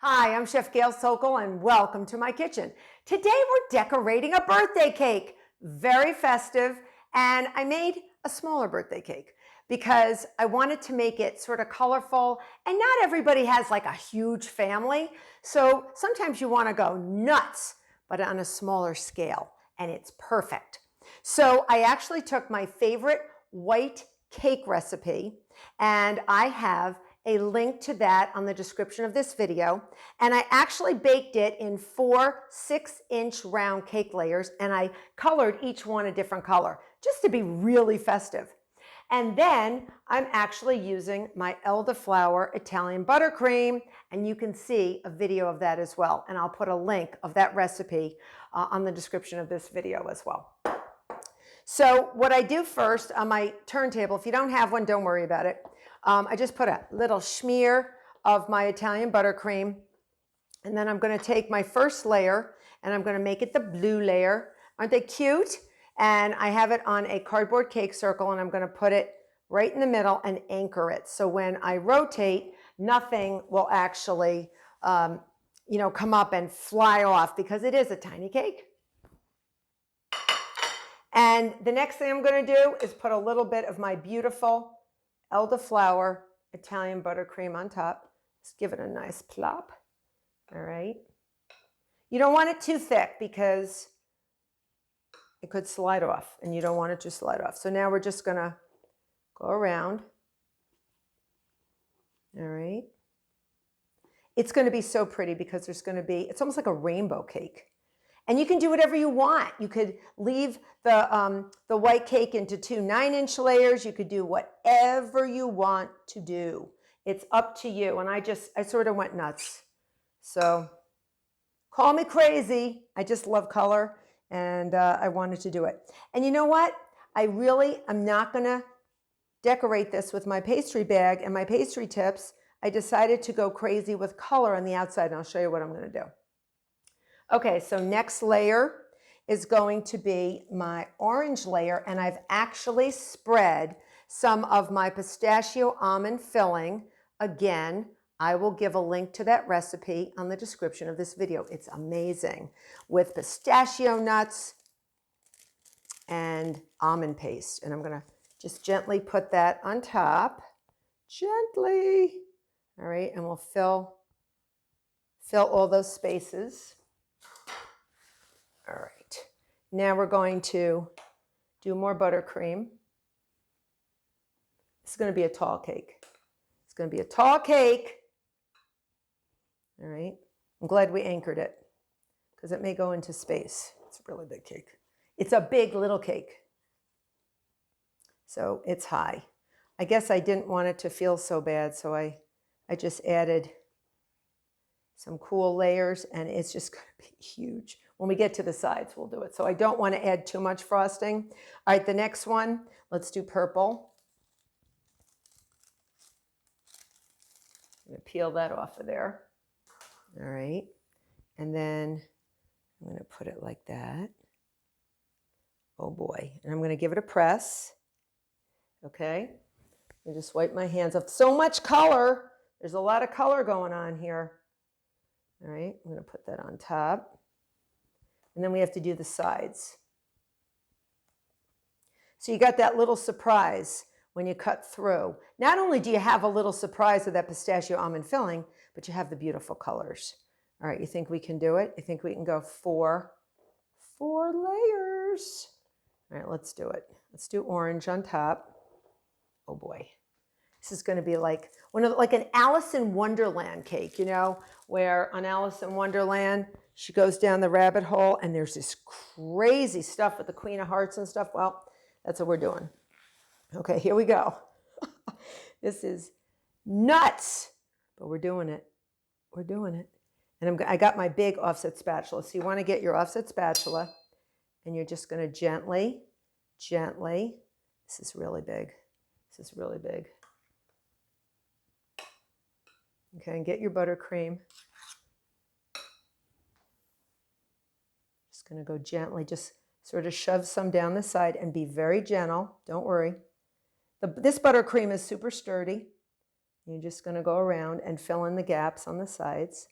Hi, I'm Chef Gail Sokol and welcome to my kitchen. Today we're decorating a birthday cake. Very festive, and I made a smaller birthday cake because I wanted to make it sort of colorful, and not everybody has like a huge family. So sometimes you want to go nuts, but on a smaller scale, and it's perfect. So I actually took my favorite white cake recipe, and I have a link to that on the description of this video. And I actually baked it in 4 6-inch round cake layers, and I colored each one a different color just to be really festive. And then I'm actually using my elderflower Italian buttercream, and you can see a video of that as well. And I'll put a link of that recipe on the description of this video as well. So what I do first on my turntable, if you don't have one, don't worry about it. I just put a little smear of my Italian buttercream, and then I'm going to take my first layer and I'm going to make it the blue layer. Aren't they cute? And I have it on a cardboard cake circle, and I'm going to put it right in the middle and anchor it. So when I rotate, nothing will actually, come up and fly off because it is a tiny cake. And the next thing I'm going to do is put a little bit of my beautiful elderflower Italian buttercream on top. Just give it a nice plop. All right. You don't want it too thick because it could slide off, and you don't want it to slide off. So now we're just going to go around. All right. It's going to be so pretty because it's almost like a rainbow cake. And you can do whatever you want. You could leave the white cake into 2 9-inch layers. You could do whatever you want to do. It's up to you. And I sort of went nuts. So call me crazy. I just love color, and I wanted to do it. And you know what? I'm not going to decorate this with my pastry bag and my pastry tips. I decided to go crazy with color on the outside, and I'll show you what I'm going to do. Okay, so next layer is going to be my orange layer, and I've actually spread some of my pistachio almond filling. Again, I will give a link to that recipe on the description of this video. It's amazing, with pistachio nuts and almond paste. And I'm gonna just gently put that on top, gently. All right, and we'll fill all those spaces. All right, now we're going to do more buttercream. This is going to be a tall cake. It's going to be a tall cake. All right, I'm glad we anchored it because it may go into space. It's a really big cake. It's a big little cake. So it's high. I guess I didn't want it to feel so bad, so I just added some cool layers, and it's just going to be huge. When we get to the sides, we'll do it. So I don't want to add too much frosting. All right, the next one, let's do purple. I'm going to peel that off of there. All right, and then I'm going to put it like that. Oh boy, and I'm going to give it a press. Okay, and just wipe my hands off. So much color. There's a lot of color going on here. All right, I'm going to put that on top. And then we have to do the sides. So you got that little surprise when you cut through. Not only do you have a little surprise of that pistachio almond filling, but you have the beautiful colors. All right, you think we can do it? You think we can go four layers? All right, let's do it. Let's do orange on top. Oh boy. This is going to be like an Alice in Wonderland cake, where on Alice in Wonderland, she goes down the rabbit hole and there's this crazy stuff with the Queen of Hearts and stuff. Well, that's what we're doing. Okay, here we go. This is nuts, but we're doing it. We're doing it. And I got my big offset spatula. So you want to get your offset spatula, and you're just going to gently, this is really big. This is really big. Okay, and get your buttercream. Just going to go gently, just sort of shove some down the side and be very gentle. Don't worry. This buttercream is super sturdy. You're just going to go around and fill in the gaps on the sides.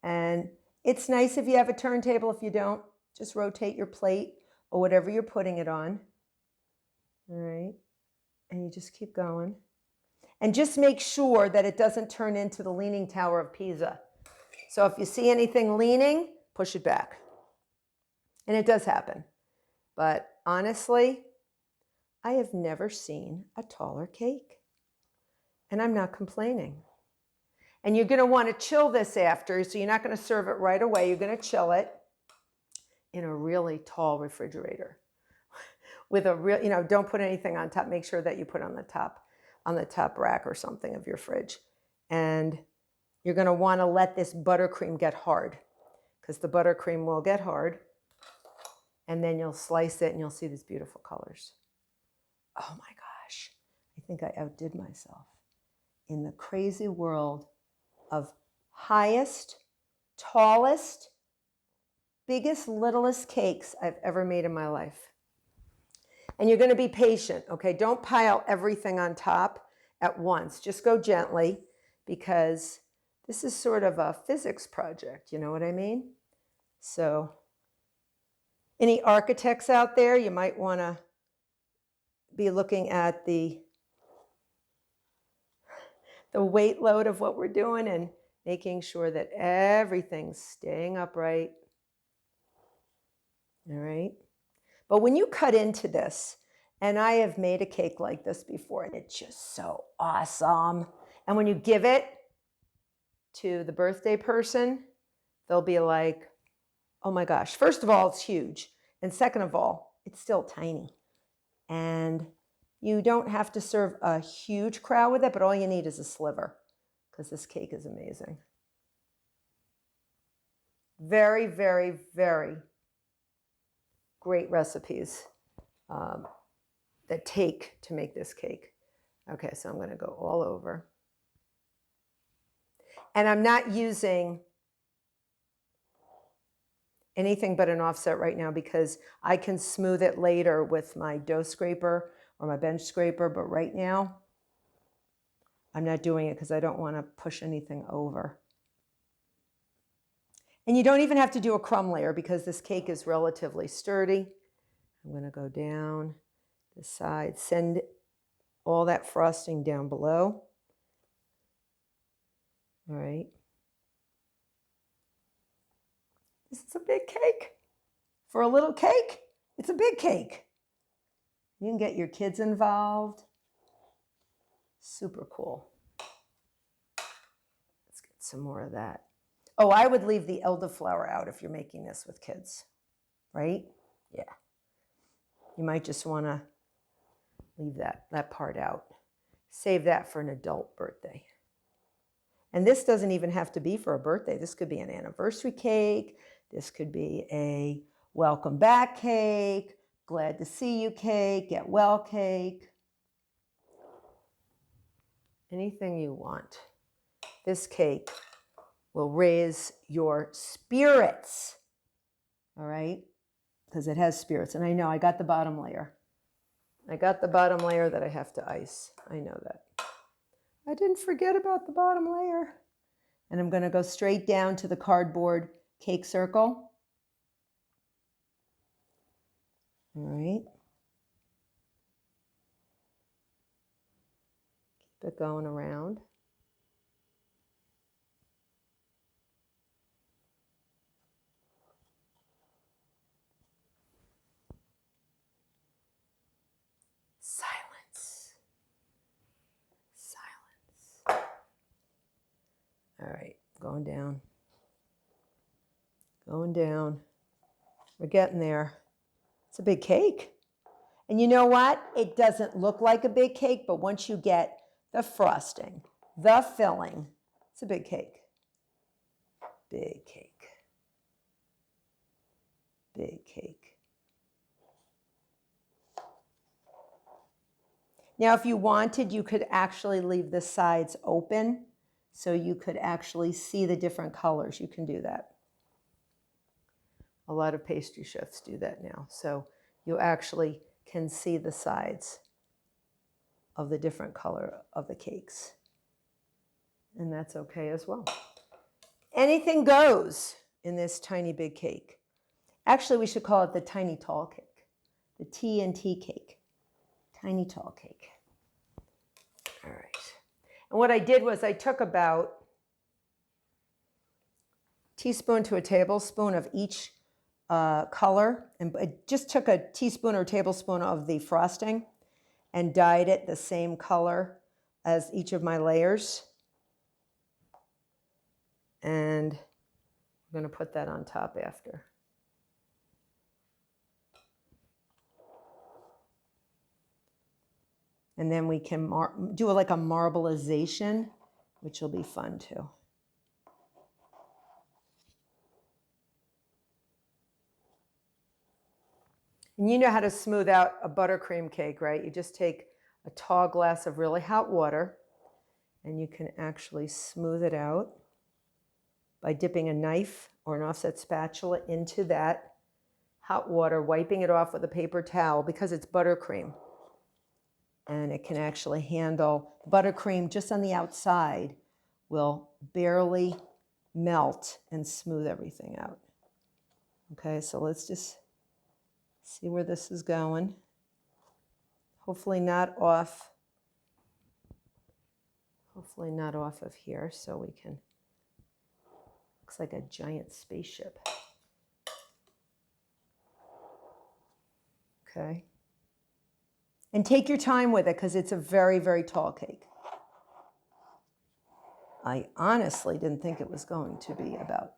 And it's nice if you have a turntable. If you don't, just rotate your plate or whatever you're putting it on. All right. And you just keep going. And just make sure that it doesn't turn into the Leaning Tower of Pisa. So if you see anything leaning, push it back. And it does happen. But honestly, I have never seen a taller cake. And I'm not complaining. And you're going to want to chill this after, so you're not going to serve it right away. You're going to chill it in a really tall refrigerator. With a real, don't put anything on top. Make sure that you put on the top rack or something of your fridge. And you're going to want to let this buttercream get hard, because the buttercream will get hard. And then you'll slice it and you'll see these beautiful colors. Oh my gosh, I think I outdid myself in the crazy world of highest, tallest, biggest, littlest cakes I've ever made in my life. And you're going to be patient, okay? Don't pile everything on top at once. Just go gently, because this is sort of a physics project, you know what I mean? So any architects out there, you might want to be looking at the weight load of what we're doing and making sure that everything's staying upright. All right. But when you cut into this, and I have made a cake like this before, and it's just so awesome. And when you give it to the birthday person, they'll be like, oh my gosh. First of all, it's huge. And second of all, it's still tiny. And you don't have to serve a huge crowd with it, but all you need is a sliver, because this cake is amazing. Very, very, very great recipes that take to make this cake. Okay, so I'm going to go all over. And I'm not using anything but an offset right now, because I can smooth it later with my dough scraper or my bench scraper, but right now I'm not doing it because I don't want to push anything over. And you don't even have to do a crumb layer, because this cake is relatively sturdy. I'm going to go down the side, send all that frosting down below. All right. This is a big cake. For a little cake, it's a big cake. You can get your kids involved. Super cool. Let's get some more of that. Oh, I would leave the elderflower out if you're making this with kids, right? Yeah. You might just want to leave that part out. Save that for an adult birthday. And this doesn't even have to be for a birthday. This could be an anniversary cake. This could be a welcome back cake, glad to see you cake, get well cake. Anything you want. This cake will raise your spirits, all right? Because it has spirits. And I know I got the bottom layer. I got the bottom layer that I have to ice. I know that. I didn't forget about the bottom layer. And I'm going to go straight down to the cardboard cake circle. All right. Keep it going around. Silence. Silence. All right, going down. Going down. We're getting there. It's a big cake. And you know what? It doesn't look like a big cake, but once you get the frosting, the filling, it's a big cake. Big cake. Big cake. Now, if you wanted, you could actually leave the sides open so you could actually see the different colors. You can do that. A lot of pastry chefs do that now. So you actually can see the sides of the different color of the cakes. And that's okay as well. anything goes in this tiny big cake. Actually, we should call it the tiny tall cake, the TNT cake, tiny tall cake. All right. And what I did was I took about a teaspoon to a tablespoon of each color, and I just took a teaspoon or tablespoon of the frosting and dyed it the same color as each of my layers. And I'm going to put that on top after. And then we can do like a marbleization, which will be fun too. And you know how to smooth out a buttercream cake, right? You just take a tall glass of really hot water and you can actually smooth it out by dipping a knife or an offset spatula into that hot water, wiping it off with a paper towel because it's buttercream. And it can actually handle buttercream just on the outside will barely melt and smooth everything out. Okay, so let's just see where this is going. Hopefully not off of here, so we can, looks like a giant spaceship. Okay. And take your time with it because it's a very, very tall cake. I honestly didn't think it was going to be about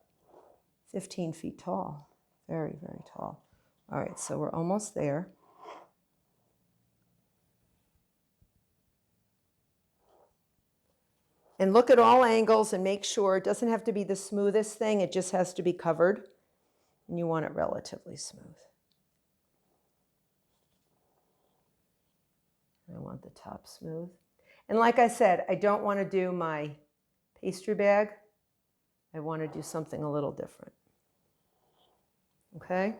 15 feet tall. Very, very tall. All right, so we're almost there. And look at all angles and make sure it doesn't have to be the smoothest thing. It just has to be covered. And you want it relatively smooth. I want the top smooth. And like I said, I don't want to do my pastry bag. I want to do something a little different. Okay?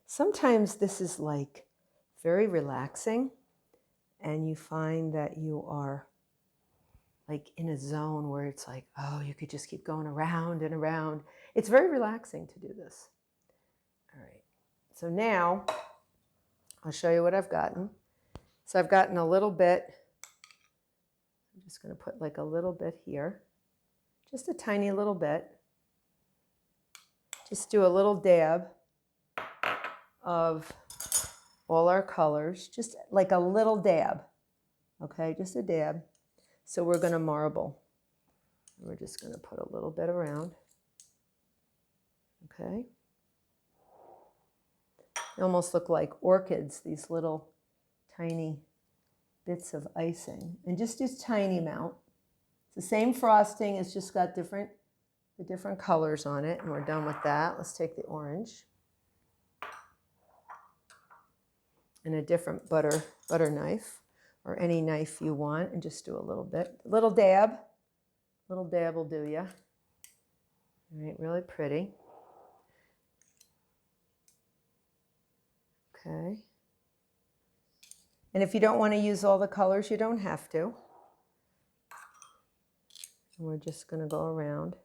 Sometimes this is like very relaxing and you find that you are like in a zone where it's like, oh, you could just keep going around and around. It's very relaxing to do this. All right, so now I'll show you what I've gotten. So I've gotten a little bit, I'm just gonna put like a little bit here, just a tiny little bit. Just do a little dab of all our colors, just like a little dab, okay, just a dab. So we're gonna marble. We're just gonna put a little bit around, okay? They almost look like orchids, these little tiny bits of icing. And just this tiny amount. It's the same frosting, it's just got the different colors on it, and we're done with that. Let's take the orange. And a different butter knife, or any knife you want, and just do a little bit. Little dab will do ya. All right, really pretty. Okay. And if you don't want to use all the colors, you don't have to. And we're just going to go around.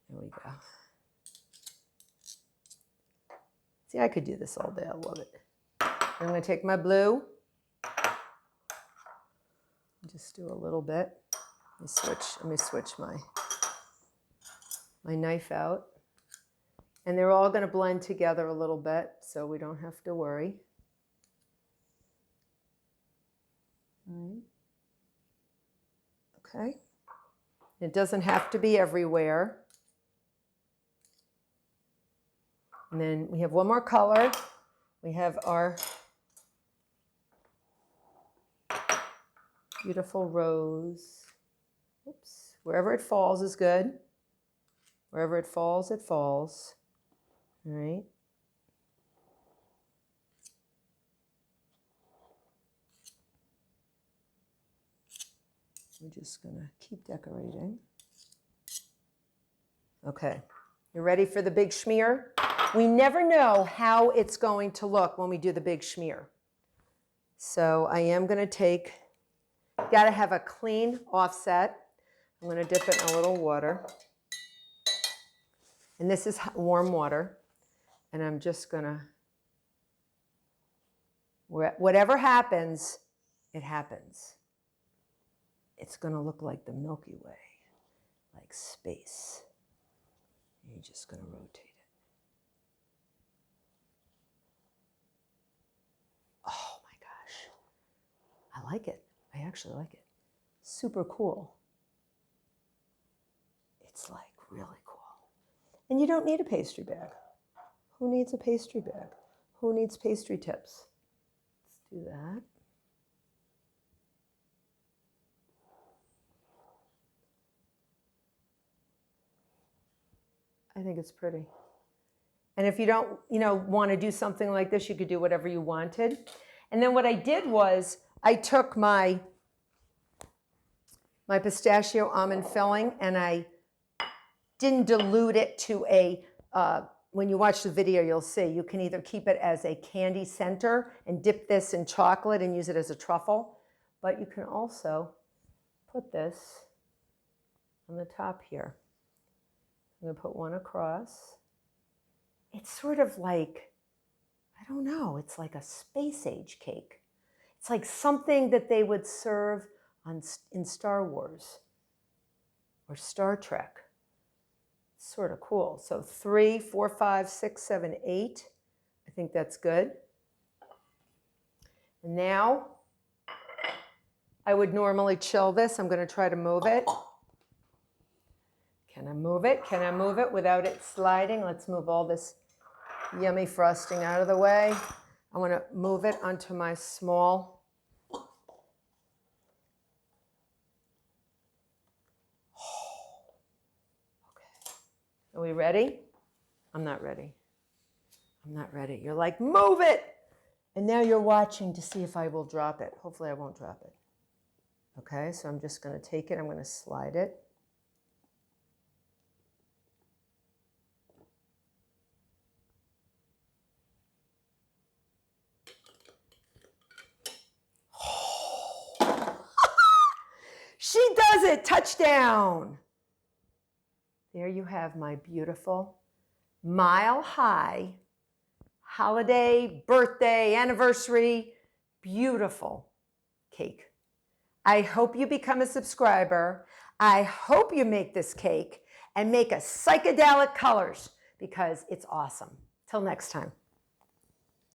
There we go. See, I could do this all day. I love it. I'm going to take my blue. Just do a little bit. Let me switch my knife out. And they're all going to blend together a little bit, so we don't have to worry. All right. Okay. It doesn't have to be everywhere. And then we have one more color. We have our beautiful rose. Oops. Wherever it falls is good. Wherever it falls, it falls. All right. We're just going to keep decorating. Okay. You ready for the big schmear? We never know how it's going to look when we do the big schmear. So I am going to take, got to have a clean offset. I'm going to dip it in a little water. And this is warm water. And I'm just going to, whatever happens, it happens. It's going to look like the Milky Way, like space. You're just going to rotate it. Oh my gosh. I like it. I actually like it. Super cool. It's like really cool. And you don't need a pastry bag. Who needs a pastry bag? Who needs pastry tips? Let's do that. I think it's pretty. And if you don't, want to do something like this, you could do whatever you wanted. And then what I did was I took my pistachio almond filling and I didn't dilute it to a, when you watch the video, you'll see you can either keep it as a candy center and dip this in chocolate and use it as a truffle, but you can also put this on the top here. I'm going to put one across. It's sort of like, I don't know, it's like a space age cake. It's like something that they would serve in Star Wars or Star Trek. It's sort of cool. So 3, 4, 5, 6, 7, 8. I think that's good. And now I would normally chill this. I'm going to try to move it. Can I move it? Can I move it without it sliding? Let's move all this yummy frosting out of the way. I want to move it onto my small. Okay. Are we ready? I'm not ready. I'm not ready. You're like, move it! And now you're watching to see if I will drop it. Hopefully I won't drop it. Okay, so I'm just going to take it. I'm going to slide it. She does it! Touchdown! There you have my beautiful mile-high holiday, birthday, anniversary, beautiful cake. I hope you become a subscriber. I hope you make this cake and make a psychedelic colors because it's awesome. Till next time.